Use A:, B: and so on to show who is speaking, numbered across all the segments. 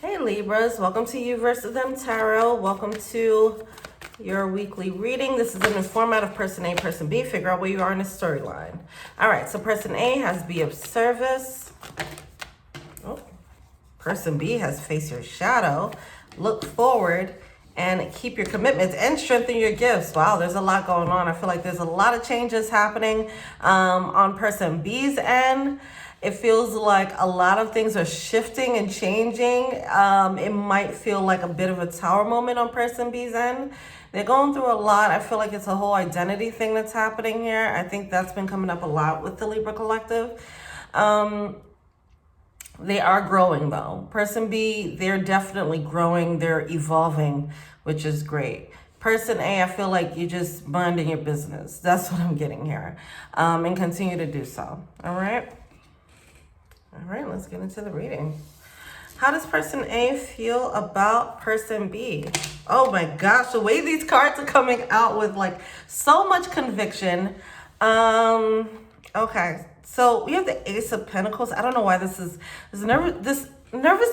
A: Hey Libras, welcome to You versus Them Tarot. Welcome to your weekly reading. This is in the format of person A, person B. Figure out where you are in the storyline. All right, so person A has be of service. Oh, person B has face your shadow. Look forward and keep your commitments and strengthen your gifts. Wow, there's a lot going on. I feel like there's a lot of changes happening on person B's end. It feels like a lot of things are shifting and changing. It might feel like a bit of a tower moment on person B's end. They're going through a lot. I feel like it's a whole identity thing that's happening here. I think that's been coming up a lot with the Libra collective. They are growing though. Person B, they're definitely growing. They're evolving, which is great. Person A, I feel like you're just minding your business. That's what I'm getting here. And continue to do so. All right. All right, let's get into the reading. How does person A feel about person B? Oh my gosh, the way these cards are coming out with like so much conviction. Okay, so we have the Ace of Pentacles. I don't know why this nervous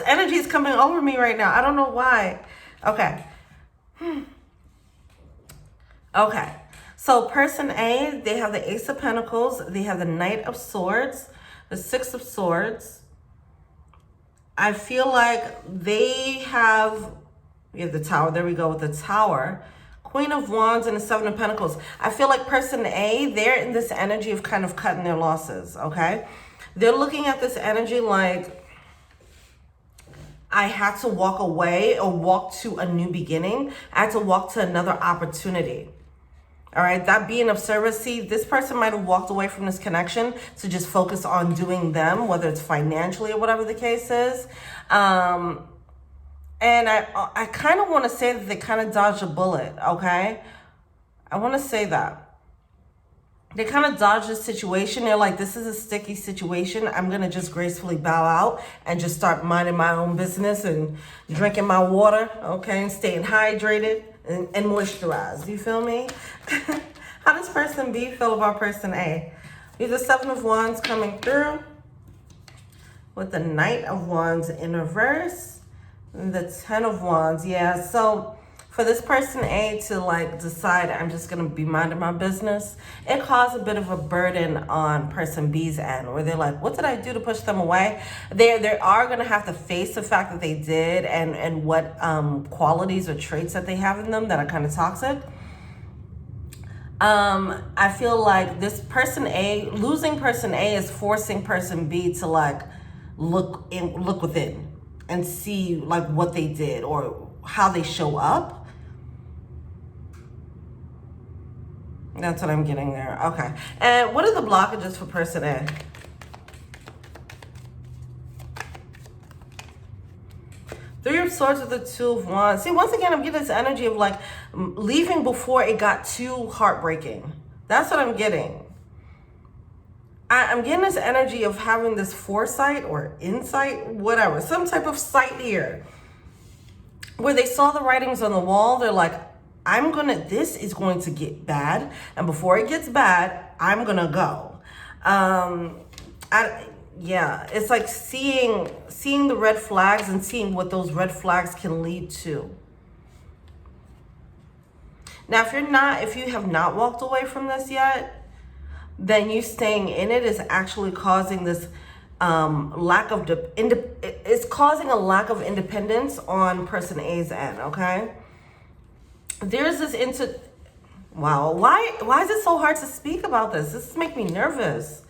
A: energy is coming over me right now. I don't know why. Okay. Okay, so person A, they have the Ace of Pentacles. They have the Knight of Swords, the Six of Swords. I feel like we have the Tower. There we go with the Tower. Queen of Wands and the Seven of Pentacles. I feel like person A, they're in this energy of kind of cutting their losses, okay? They're looking at this energy like, I had to walk away or walk to a new beginning. I had to walk to another opportunity. All right, that being of service, see, this person might have walked away from this connection to just focus on doing them, whether it's financially or whatever the case is. And I kind of want to say that they kind of dodged a bullet, okay? I want to say that. They kind of dodged this situation. They're like, this is a sticky situation. I'm going to just gracefully bow out and just start minding my own business and drinking my water, okay, and staying hydrated and moisturized. You feel me? How does person B feel about person A? We have the Seven of Wands coming through with the Knight of Wands in reverse and the Ten of Wands. Yeah, so for this person A to like decide I'm just going to be minding my business, it caused a bit of a burden on person B's end where they're like, what did I do to push them away? They are going to have to face the fact that they did and what qualities or traits that they have in them that are kind of toxic. I feel like this person A, losing person A is forcing person B to like look within and see like what they did or how they show up. That's what I'm getting there. Okay. And what are the blockages for person A? Three of Swords with the Two of Wands. See, once again, I'm getting this energy of like leaving before it got too heartbreaking. That's what I'm getting. I'm getting this energy of having this foresight or insight, whatever, some type of sight here. Where they saw the writings on the wall, they're like, this is going to get bad. And before it gets bad, I'm gonna go. Yeah, it's like seeing the red flags and seeing what those red flags can lead to. Now, if you have not walked away from this yet, then you staying in it is actually causing this it's causing a lack of independence on person A's end, okay? There's this wow, why is it so hard to speak about this? This makes me nervous.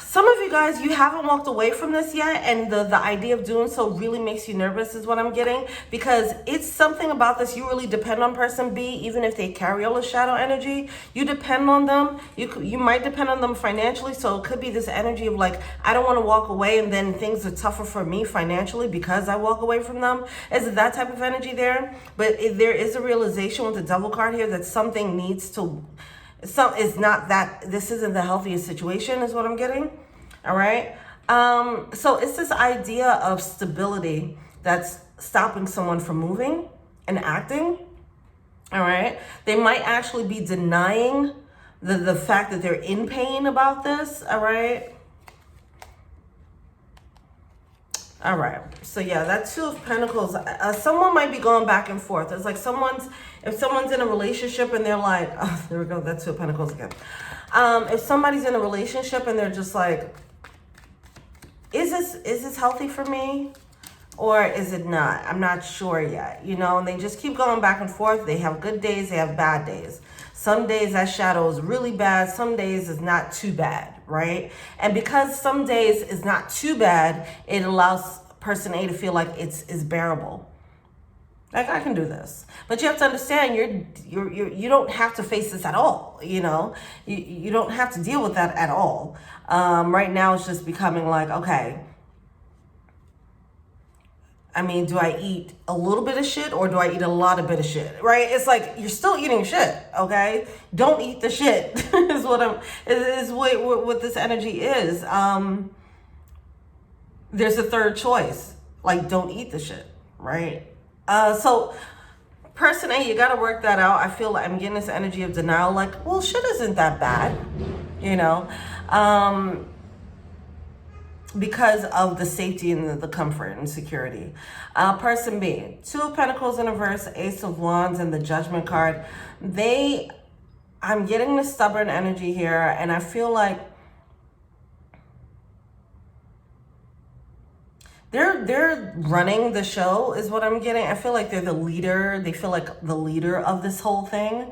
A: Some of you guys, you haven't walked away from this yet, and the idea of doing so really makes you nervous is what I'm getting, because it's something about this. You really depend on person B, even if they carry all the shadow energy. You depend on them. You might depend on them financially, so it could be this energy of like, I don't want to walk away, and then things are tougher for me financially because I walk away from them. Is that type of energy there? But there is a realization with the Devil card here that something needs to... this isn't the healthiest situation is what I'm getting. All right. So it's this idea of stability that's stopping someone from moving and acting. All right. They might actually be denying the fact that they're in pain about this. All right. All right. So yeah, that Two of Pentacles, someone might be going back and forth. It's like if someone's in a relationship and they're like, oh, there we go, that Two of Pentacles again. If somebody's in a relationship and they're just like, is this healthy for me? Or is it not? I'm not sure yet, you know, and they just keep going back and forth. They have good days, they have bad days. Some days that shadow is really bad, some days is not too bad, right? And because some days is not too bad, it allows person A to feel like it's bearable. Like, I can do this. But you have to understand, you don't have to face this at all, you know? You don't have to deal with that at all. Right now it's just becoming like, okay, I mean, do I eat a little bit of shit or do I eat a lot of bit of shit, right? It's like, you're still eating shit, okay? Don't eat the shit is what this energy is. There's a third choice, like, don't eat the shit, right? So person A, you got to work that out. I feel like I'm getting this energy of denial, like, well, shit isn't that bad, you know? Because of the safety and the comfort and security. Person B, Two of Pentacles in reverse, Ace of Wands, and the Judgment card. I'm getting the stubborn energy here, and I feel like they're running the show is what I'm getting. I feel like they're the leader. They feel like the leader of this whole thing.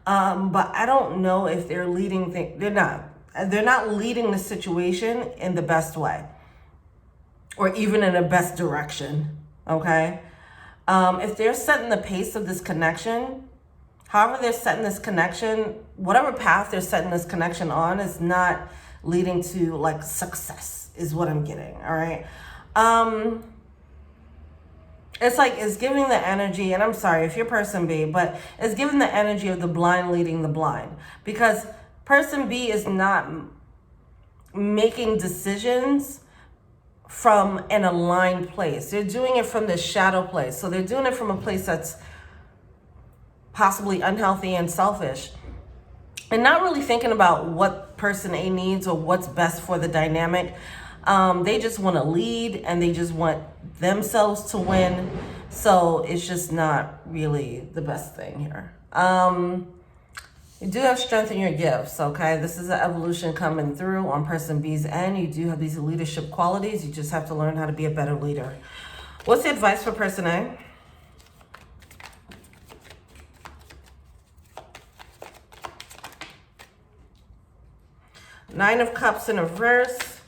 A: But I don't know if they're leading things. They're not leading the situation in the best way or even in the best direction, okay? If they're setting the pace of this connection, however they're setting this connection, whatever path they're setting this connection on is not leading to, like, success is what I'm getting, all right? It's like, it's giving the energy, and I'm sorry if you're person B, but it's giving the energy of the blind leading the blind, because person B is not making decisions from an aligned place. They're doing it from the shadow place. So they're doing it from a place that's possibly unhealthy and selfish, and not really thinking about what person A needs or what's best for the dynamic. They just want to lead and they just want themselves to win. So it's just not really the best thing here. You do have strength in your gifts, okay? This is an evolution coming through on person B's end. You do have these leadership qualities. You just have to learn how to be a better leader. What's the advice for person A? Nine of Cups in reverse.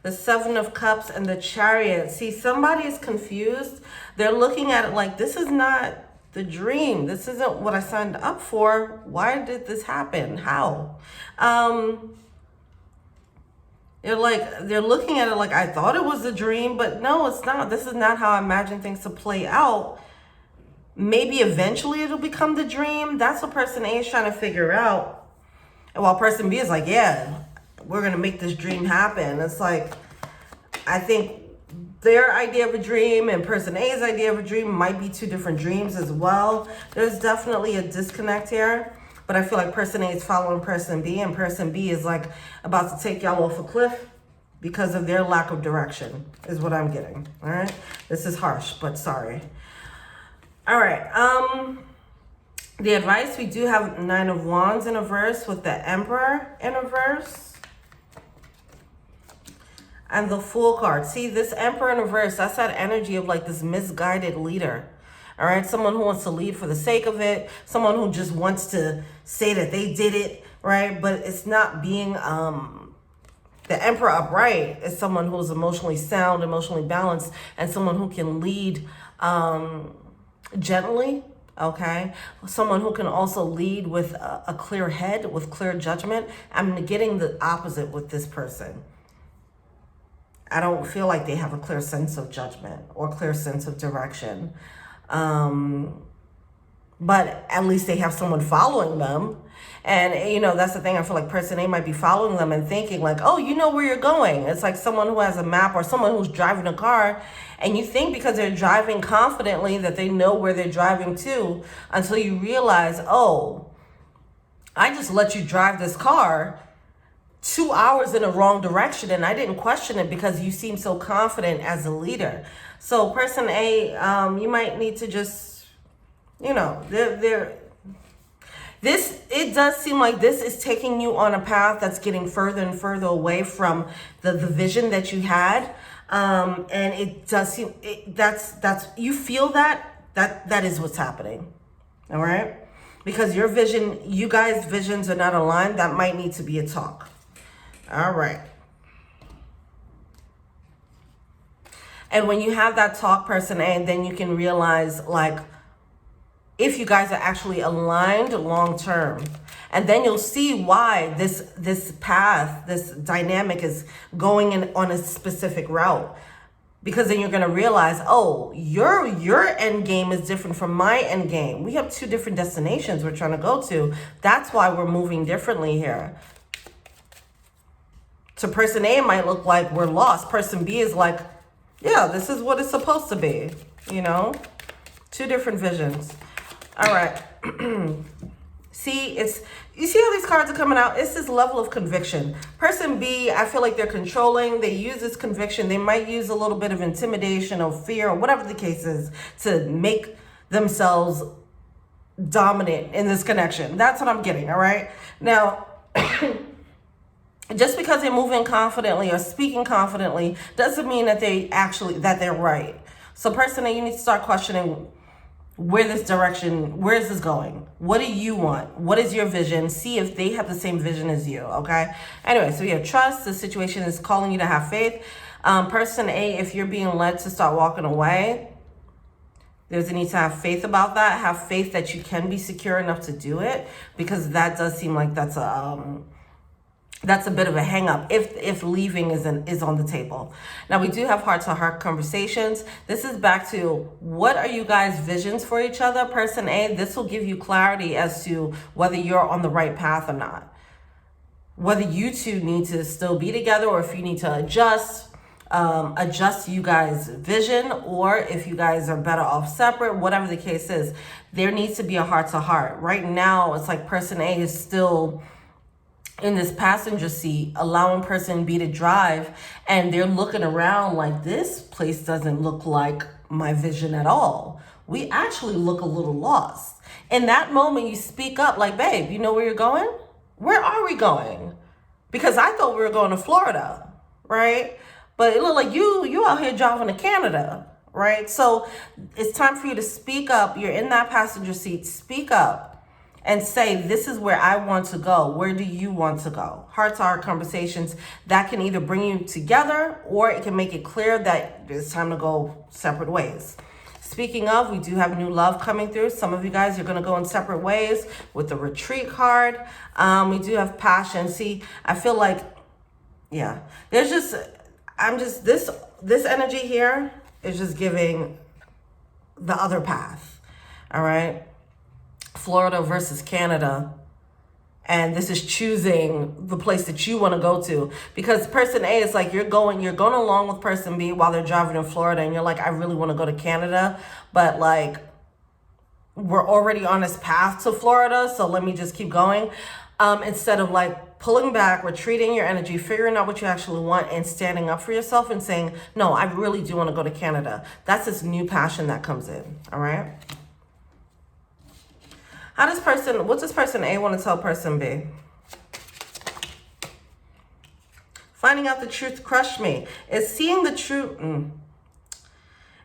A: The Seven of Cups and the Chariot. See, somebody is confused. They're looking at it like, this is not the dream. This isn't what I signed up for. Why did this happen? How? They're looking at it like, I thought it was a dream, but no, it's not. This is not how I imagine things to play out. Maybe eventually it'll become the dream. That's what person A is trying to figure out. And while person B is like, yeah, we're going to make this dream happen. It's like, I think their idea of a dream and person A's idea of a dream might be two different dreams as well. There's definitely a disconnect here, but I feel like person A is following person B, and person B is like about to take y'all off a cliff because of their lack of direction is what I'm getting. All right. This is harsh, but sorry. All right. The advice, we do have Nine of Wands in reverse with the Emperor in reverse. And the Fool card. See, this Emperor in reverse, that's that energy of like this misguided leader. All right, someone who wants to lead for the sake of it. Someone who just wants to say that they did it, right? But it's not being, the Emperor upright is someone who's emotionally sound, emotionally balanced, and someone who can lead gently, okay? Someone who can also lead with a clear head, with clear judgment. I'm getting the opposite with this person. I don't feel like they have a clear sense of judgment or clear sense of direction. But at least they have someone following them. And, you know, that's the thing. I feel like person A might be following them and thinking like, oh, you know where you're going. It's like someone who has a map or someone who's driving a car. And you think because they're driving confidently that they know where they're driving to, until you realize, oh, I just let you drive this car 2 hours in the wrong direction, and I didn't question it because you seem so confident as a leader. So person A, you might need to just, you know, it does seem like this is taking you on a path that's getting further and further away from the vision that you had. And it does seem, you feel that is what's happening. All right. Because your vision, you guys' visions are not aligned. That might need to be a talk. All right. And when you have that talk, person A, then you can realize, like, if you guys are actually aligned long term. And then you'll see why this path, this dynamic is going in on a specific route. Because then you're going to realize, oh, your end game is different from my end game. We have two different destinations we're trying to go to. That's why we're moving differently here. To person A, it might look like we're lost. Person B is like, yeah, this is what it's supposed to be. You know, two different visions. All right. See, you see how these cards are coming out? It's this level of conviction. Person B, I feel like they're controlling. They use this conviction. They might use a little bit of intimidation or fear or whatever the case is to make themselves dominant in this connection. That's what I'm getting, all right? Now, just because they're moving confidently or speaking confidently doesn't mean that they're right. So person A, you need to start questioning where is this going? What do you want? What is your vision? See if they have the same vision as you, okay? Anyway, so we have trust. The situation is calling you to have faith. Person A, if you're being led to start walking away, there's a need to have faith about that. Have faith that you can be secure enough to do it, because that does seem like that's a bit of a hang up if leaving is on the table. Now, we do have heart-to-heart conversations. This is back to, what are you guys' visions for each other? Person A, this will give you clarity as to whether you're on the right path or not. Whether you two need to still be together, or if you need to adjust you guys' vision, or if you guys are better off separate, whatever the case is, there needs to be a heart-to-heart. Right now, it's like person A is still in this passenger seat, allowing person B to drive, and they're looking around like, this place doesn't look like my vision at all. We actually look a little lost. In that moment, you speak up like, babe, you know where you're going? Where are we going? Because I thought we were going to Florida, right? But it looked like you out here driving to Canada, right? So it's time for you to speak up. You're in that passenger seat, speak up. And say, this is where I want to go. Where do you want to go? Heart-to-heart conversations that can either bring you together, or it can make it clear that it's time to go separate ways. Speaking of, we do have new love coming through. Some of you guys are going to go in separate ways with the retreat card. We do have passion. See, I feel like, yeah, this energy here is just giving the other path. All right. Florida versus Canada, and this is choosing the place that you want to go to, because person A is like, you're going along with person B while they're driving in Florida, and you're like, I really want to go to Canada, but like, we're already on this path to Florida, so let me just keep going, instead of like pulling back, retreating your energy, figuring out what you actually want, and standing up for yourself and saying, no, I really do want to go to Canada. That's this new passion that comes in. All right. What does person A want to tell person B? Finding out the truth crushed me. Is seeing the truth.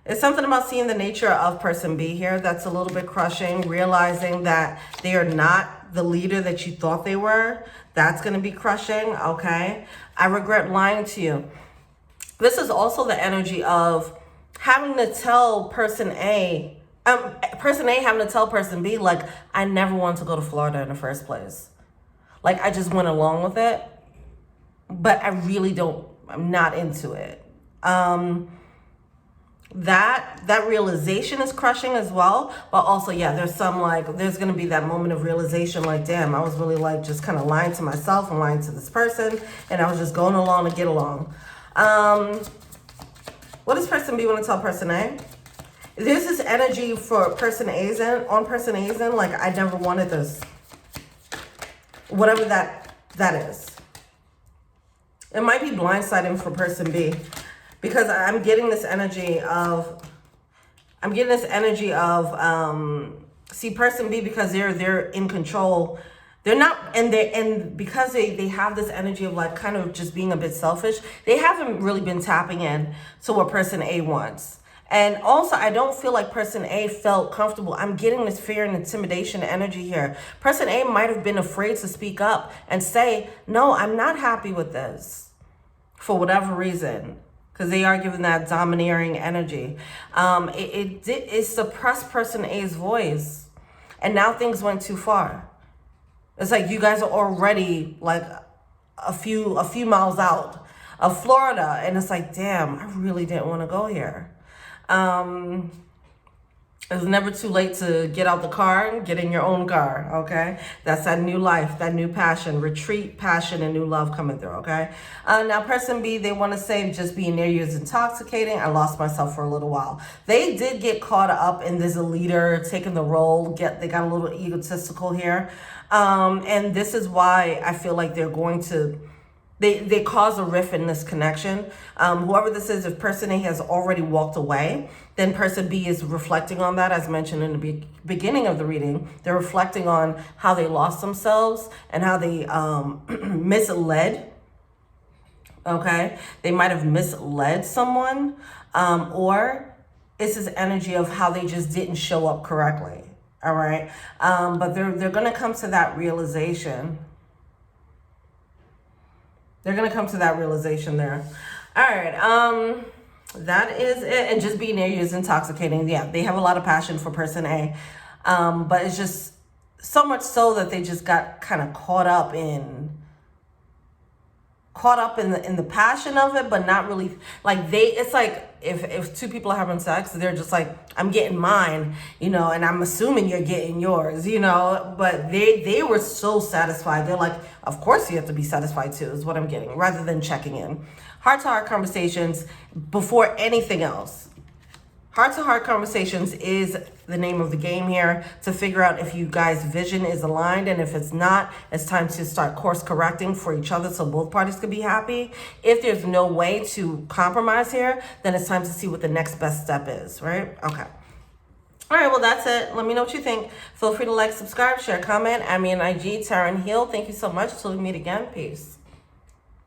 A: It's something about seeing the nature of person B here that's a little bit crushing. Realizing that they are not the leader that you thought they were. That's going to be crushing. Okay. I regret lying to you. This is also the energy of having to tell person A, person A having to tell person B, like, I never wanted to go to Florida in the first place. Like, I just went along with it, but I'm not into it. That realization is crushing as well. But also, yeah, there's going to be that moment of realization, like, damn, I was really like just kind of lying to myself and lying to this person, and I was just going along to get along. What does person B want to tell person A? There's this energy for person A's end, like, I never wanted this. Whatever that is. It might be blindsiding for person B, because I'm getting this energy of, see, person B, because they're in control. They're not, and because they have this energy of like kind of just being a bit selfish, they haven't really been tapping in to what person A wants. And also, I don't feel like person A felt comfortable. I'm getting this fear and intimidation energy here. Person A might have been afraid to speak up and say, no, I'm not happy with this, for whatever reason, because they are given that domineering energy. It suppressed person A's voice, and now things went too far. It's like you guys are already like a few miles out of Florida, and it's like, damn, I really didn't want to go here. It's never too late to get out the car and get in your own car, okay? That's that new life, that new passion, retreat, passion, and new love coming through, okay? Now, person B, they want to say just being near you is intoxicating. I lost myself for a little while. They did get caught up in this leader taking the role. They got a little egotistical here. And this is why I feel like they're going to... They cause a rift in this connection. Whoever this is, if person A has already walked away, then person B is reflecting on that. As mentioned in the beginning of the reading, they're reflecting on how they lost themselves and how they misled. Okay, they might have misled someone, or it's this energy of how they just didn't show up correctly. All right, but they're gonna come to that realization. They're going to come to that realization there. All right. That is it. And just being near you is intoxicating. Yeah, they have a lot of passion for person A. But it's just so much so that they just got kind of caught up in the passion of it, but not really like it's like if two people are having sex, they're just like, I'm getting mine, and I'm assuming you're getting yours, but they were so satisfied. They're like, of course you have to be satisfied too, is what I'm getting, rather than checking in. Heart-to-heart conversations before anything else. Heart-to-heart conversations is the name of the game here, to figure out if you guys' vision is aligned, and if it's not, it's time to start course correcting for each other so both parties could be happy. If there's no way to compromise here, then it's time to see what the next best step is, right? Okay. All right, well, that's it. Let me know what you think. Feel free to like, subscribe, share, comment. Add me on IG, Taryn Hill. Thank you so much. Till we meet again. Peace.